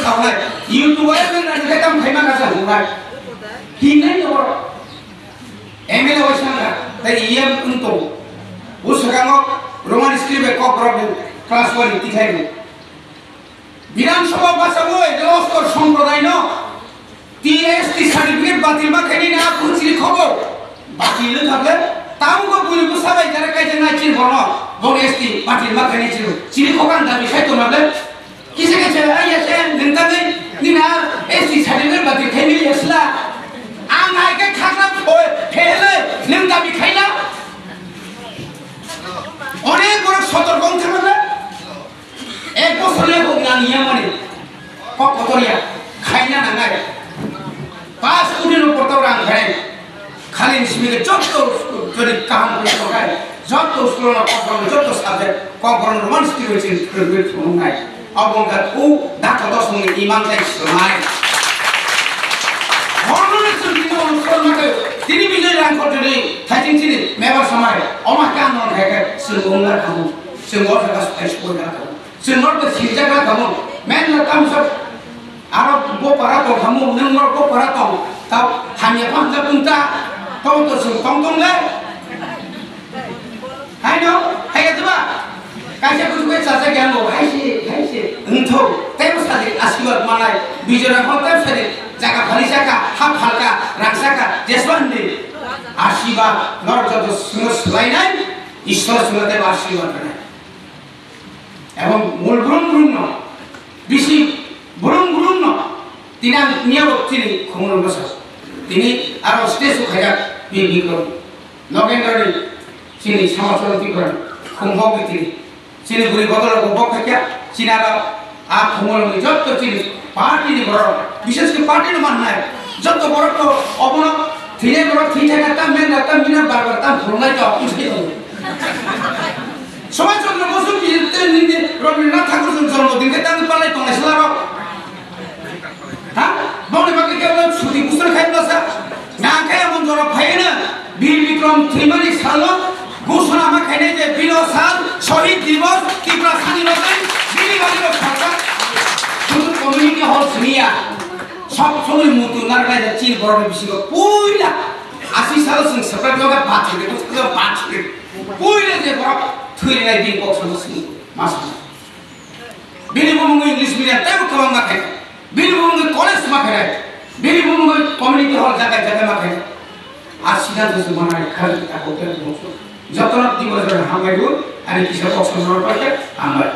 सावनाय यूट्यूबर में ना काम खाइमा का सावनाय ही नहीं तो एमएलए वैसा ते ईएम उनको उस गांव रोमान स्क्रिप्ट को प्रॉब्लम क्लास 1 दिखाई दे विधानसभा बासावो एलोस्कर संप्रदाय न टीएसटी सर्टिफिकेट बातिल मा खाइनि ना पुछि खबर बातिल थाबले तामुको बुलिबो साबाय जारा कायजे नाइचिन बनो बनेस्टी बातिल मा खाइनि चिरि खगान दाबि साइतो नाबले किसे किसे आइयासे नोंथाङै निना एसटी सर्टिफिकेट बातिल खाइनि एसला आं आइके खाखा फेले नों दाबि खाइना अनेक बड़ सतर्क थाबले एक बছর लेगो नानिया माने कतरिया खाइना नांगाय 5 कोटी नो पड़ता रां खाय खाली इसमें जत्तो जदि काम करबाय जत्तो स्कुल न पड़ता जत्तो subject component Roman script prepare खालामनाय अबंगा खौ दाखा दसनि इमान ताइ सोनाय हरनो सुनिनो सोलमाखौ दिनै बिजय रां खटनि थाइथिं थिनि मेबर समाय अमा कान न थायखे सुंगुंला खामु सुंगुर थाखा स्पाइस कोइना सुंगुर त सिजागा खामु मेन काम सब आरो बो पारा तो खामु नंगर को पारा तो ताव हानिया फांजा पुंता तो सुं तंग ले हाय नो हाय दबा कायसा कुछ कोइ सासे ग्यानो हायसे उन्थौ तेम सादि आशीर्वाद मानाय बिजरा खलता सादि जागा खाली जागा हा फालका रांसाका जेसवानदि आशीर्वाद नरजत सुंग सलायनाय ईश्वर सुंगते आशीर्वाद होनाय এবং মূল ব্রহ্ম বিশি ব্রহ্ম তিনা নিয়াব তিনি খমন বসা তিনি আর স্টেজ খায়া বিক্রম নগেন্দ্রনি তিনি সমাজরতি করেন খুমভোগ তিনি তিনি গুরি বদল বখাকিয়া চিনার আ খমন যত তিনি পার্টি নি বড় বিশেষ করে পার্টি ন মাননায় যত বড় তো অবন থিরে বড় থিটাকা তা মেনা তা মিনা বারবার তা ভরনাই তো অপুষ্টি হবে সমাজ চন্দ্র বসু বিজেতে নিন্দে রবীন্দ্রনাথ ঠাকুর জন্মদিন কে তান পালাই তো নাইছলা হ্যাঁ বনে বাকি কেবল ছুটি কুসর খাইলো সা না খায় মন জরা ফাইনা বীর বিক্রম ত্রিমানি সাল ঘোষণা মা খাইনে যে বীর সাল শহীদ দিবস ত্রিপুরা স্বাধীনতা দিলি বাড়ির সরকার শুধু কমিউনিটি হল শুনিয়া সব সময় মুতু নারগাই চির বড় বেশি পুইলা 80 সাল সিং সেপারেট লগা বাছকে তো বাছকে পুইলা যে বড় थैनाय दिन बक्सनि मास बिनिबुमुंगै इंग्लिश मीडियम ताइबो खालाम माखाय बिनिबुमुंगै कलेज माखाय बिनिबुमुंगै कम्युनिटी हल जागा जागा माखाय आसिना जसो मानाय खालि ताको तेल बक्स जतन दिबो जरा हामायबो आरो किसा बक्स नरपाके हामाय